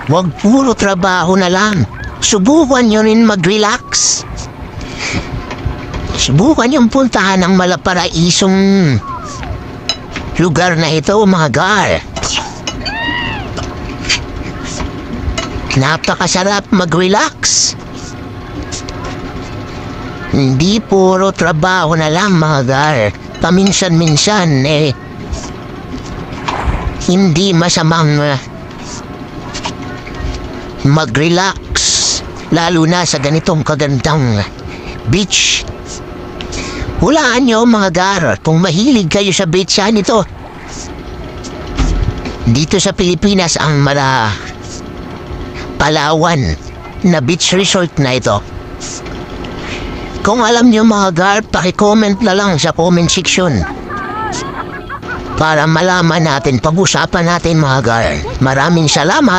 Huwag puro trabaho na lang. Subukan nyo rin mag-relax. Subukan yung puntahan ng malaparaisong lugar na ito, mga gar. Napakasarap mag-relax. Hindi puro trabaho na lang, mga gar. Paminsan-minsan, hindi masamang mag-relax. Lalo na sa ganitong kagandang beach. Hulaan nyo, mga gar, kung mahilig kayo sa beachan ito. Dito sa Pilipinas ang Palawan na beach resort na ito. Kung alam nyo, mga gar, paki-comment na lang sa comment section para malaman natin, pag-usapan natin, mga gar. Maraming salamat.